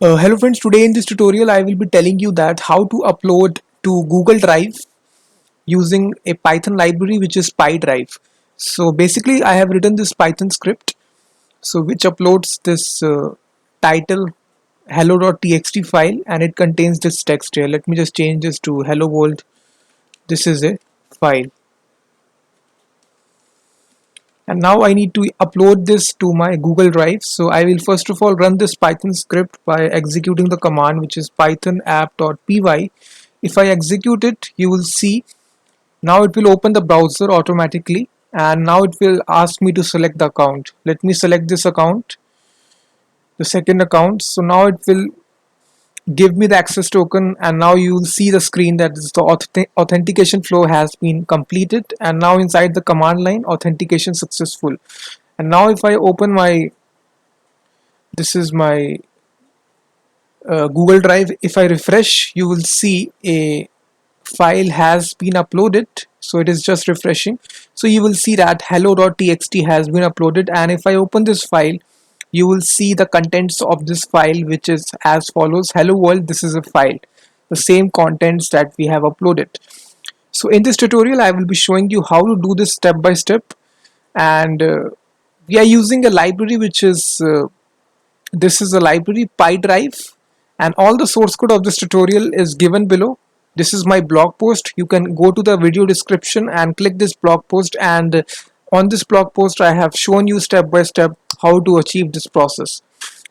Hello friends, today in this tutorial I will be telling you that how to upload to Google Drive using a Python library which is PyDrive. So basically I have written this Python script which uploads this title hello.txt file, and it contains this text here. Let me just change this to hello world. This is a file, and now I need to upload this to my Google Drive. So I will first of all run this Python script by executing the command which is python app.py. If I execute it, you will see now it will open the browser automatically, and now it will ask me to select the account. Let me select this account, the second account. So now it will give me the access token, and now you will see the screen that the authentication flow has been completed, and now inside the command line authentication successful. And now if I open my, this is my Google Drive, if I refresh, you will see a file has been uploaded. So it is just refreshing. So you will see that hello.txt has been uploaded, and if I open this file, you will see the contents of this file, which is as follows: hello world, this is a file, the same contents that we have uploaded. So in this tutorial I will be showing you how to do this step by step, and we are using a library which is this is a library PyDrive, and all the source code of this tutorial is given below. This is my blog post. You can go to the video description and click this blog post, and on this blog post I have shown you step by step how to achieve this process.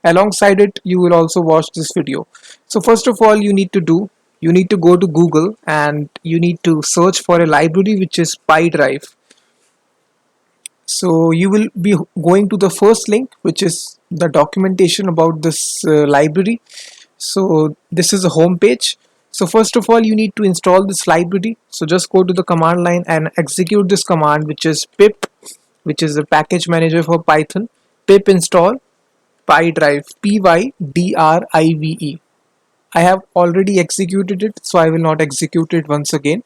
Alongside it, you will also watch this video. So first of all, you need to go to Google and you need to search for a library which is PyDrive. So you will be going to the first link, which is the documentation about this library. So this is a home page. So first of all, you need to install this library. So just go to the command line and execute this command, which is pip, which is the package manager for Python. Pip install PyDrive, PYDRIVE. I have already executed it, so I will not execute it once again.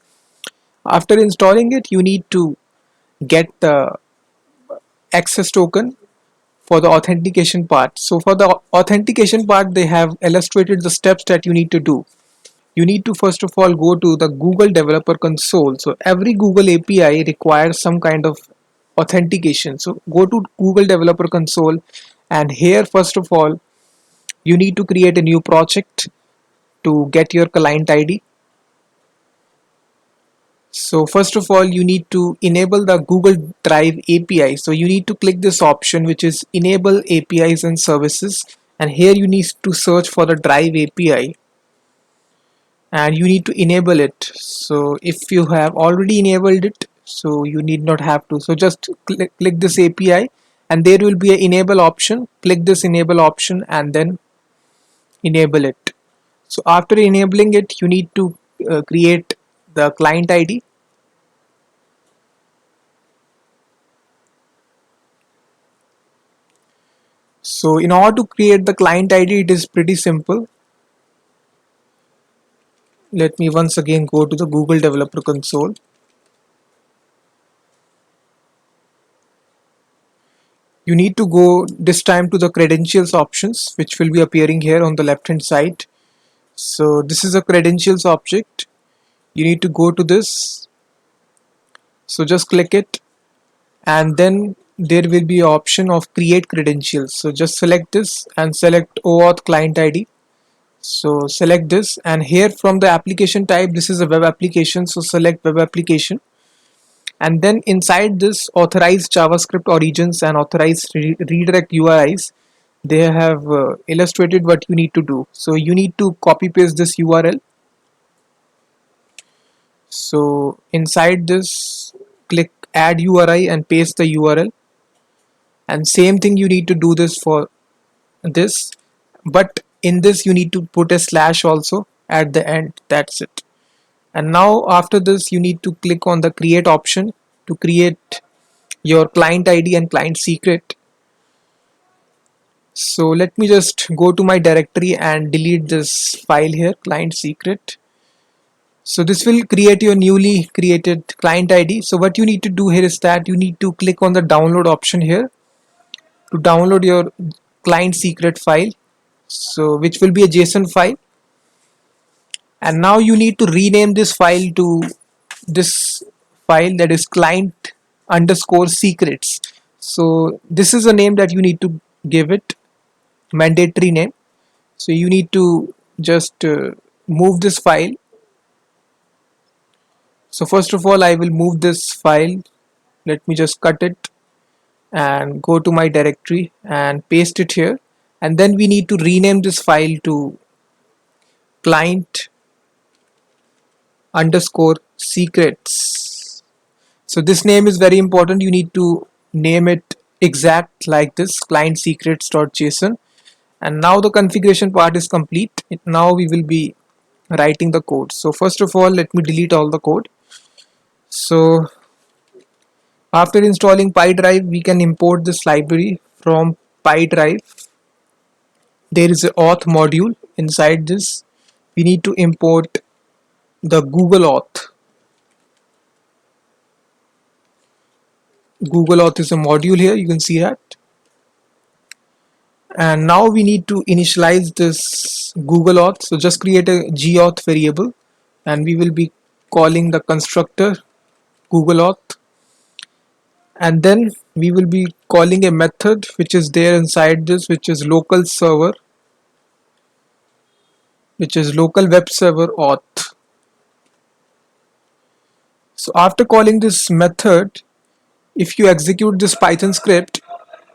After installing it, you need to get the access token for the authentication part. So for the authentication part, they have illustrated the steps that you need to do. You need to first of all go to the Google Developer Console. So every Google API requires some kind of authentication. So go to Google Developer Console, and here first of all you need to create a new project to get your client ID. So first of all, you need to enable the Google Drive API. So you need to click this option, which is enable APIs and services. And here you need to search for the Drive API, and you need to enable it. So if you have already enabled it, so you need not have to. So just click this API, and there will be an enable option. Click this enable option and then enable it. So after enabling it, you need to create the client ID. So in order to create the client ID, it is pretty simple. Let me once again go to the Google Developer Console. You need to go this time to the credentials options, which will be appearing here on the left hand side. So this is a credentials object. You need to go to this. So just click it, and then there will be an option of create credentials. So just select this and select OAuth client ID. So select this, and here from the application type, this is a web application, so select web application, and then inside this authorized JavaScript origins and authorized redirect URIs, they have illustrated what you need to do. So you need to copy paste this URL. So inside this, click add URI and paste the URL, and same thing you need to do this for this, but in this you need to put a slash also at the end. That's it. And now after this, you need to click on the create option to create your client ID and client secret. So let me just go to my directory and delete this file here, client secret. So this will create your newly created client ID. So what you need to do here is that you need to click on the download option here to download your client secret file. so which will be a JSON file. And now you need to rename this file to this file, that is client underscore secrets. So this is a name that you need to give it, mandatory name. So you need to just move this file. So first of all, I will move this file. Let me just cut it and go to my directory and paste it here. And then we need to rename this file to client underscore secrets. So this name is very important. You need to name it exact like this, client secrets.json. And now the configuration part is complete. Now we will be writing the code. So first of all, let me delete all the code. So after installing PyDrive, we can import this library from PyDrive. There is an auth module. Inside this, we need to import the Google Auth. Google Auth is a module here, you can see that. And now we need to initialize this Google Auth. So just create a gauth variable and we will be calling the constructor Google Auth. And then we will be calling a method which is there inside this, which is local server, which is local web server auth. So after calling this method, if you execute this Python script,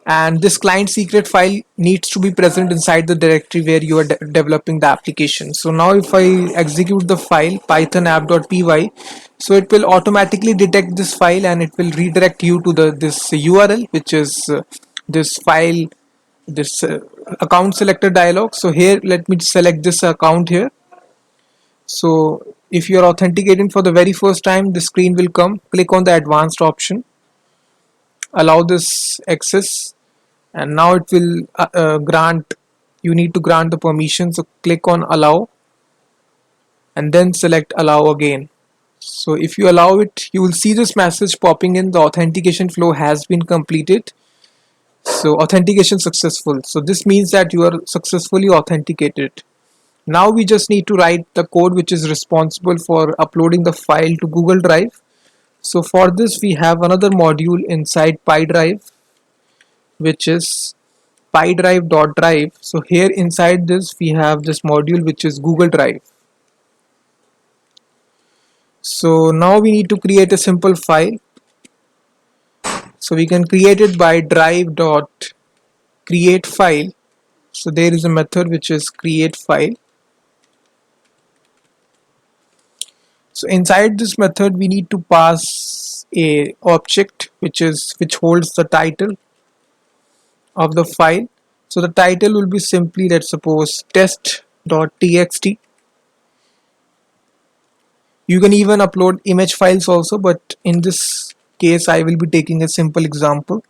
and this client secret file needs to be present inside the directory where you are developing the application. So now if I execute the file python app.py, so it will automatically detect this file and it will redirect you to this URL, which is this file, this account selector dialog. So here let me select this account here. So if you are authenticating for the very first time, the screen will come. Click on the advanced option, allow this access, and now it will grant, you need to grant the permission. So click on allow and then select allow again. So if you allow it, you will see this message popping in, the authentication flow has been completed. So authentication successful. So this means that you are successfully authenticated. Now we just need to write the code which is responsible for uploading the file to Google Drive. So for this we have another module inside PyDrive, which is pydrive.drive. So here inside this we have this module which is Google Drive. So now we need to create a simple file. So we can create it by drive.create file. So there is a method which is create file. So inside this method we need to pass a object which holds the title of the file. So the title will be simply, let's suppose, test.txt. You can even upload image files also, but in this case I will be taking a simple example.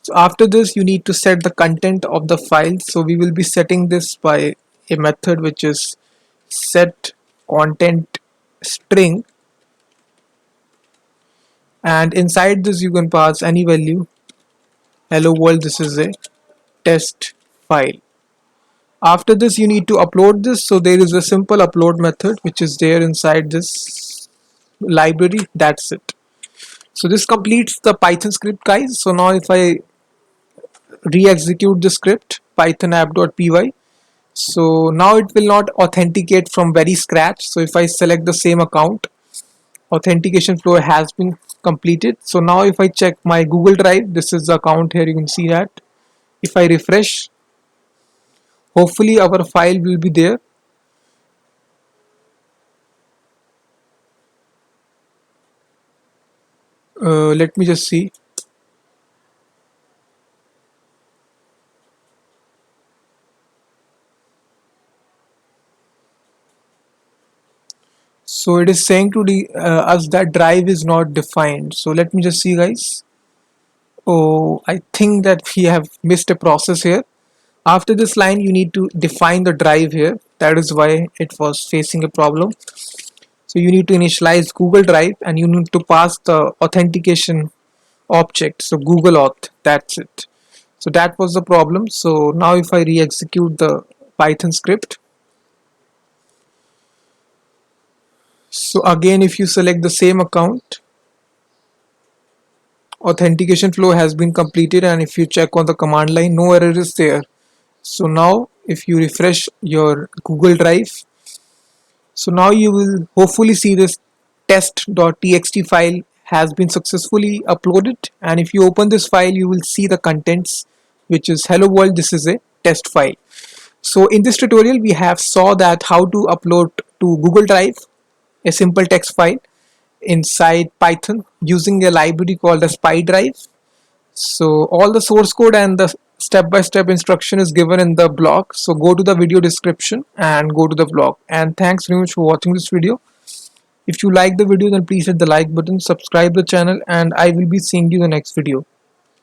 So after this you need to set the content of the file. So we will be setting this by a method which is set content string, and inside this you can pass any value. Hello world, this is a test file. After this you need to upload this. So there is a simple upload method which is there inside this library. That's it. So this completes the Python script, guys. So now if I re-execute the script python app.py, so now it will not authenticate from very scratch. So if I select the same account, authentication flow has been completed. So now if I check my Google Drive, this is the account here, you can see that. If I refresh, hopefully our file will be there. Let me just see. So it is saying to us that drive is not defined. So let me just see, guys. Oh, I think that we have missed a process here. After this line you need to define the drive here. That is why it was facing a problem. So you need to initialize Google Drive and you need to pass the authentication object, so Google Auth. That's it. So that was the problem. So now if I re-execute the Python script. So again, if you select the same account, authentication flow has been completed, and if you check on the command line, no error is there. So now if you refresh your Google Drive, so now you will hopefully see this test.txt file has been successfully uploaded, and if you open this file you will see the contents, which is hello world. This is a test file. So in this tutorial we have saw that how to upload to Google Drive a simple text file inside Python using a library called the SpyDrive. So all the source code and the step-by-step instruction is given in the blog. So go to the video description and go to the blog. And thanks very much for watching this video. If you like the video, then please hit the like button, subscribe the channel, and I will be seeing you in the next video.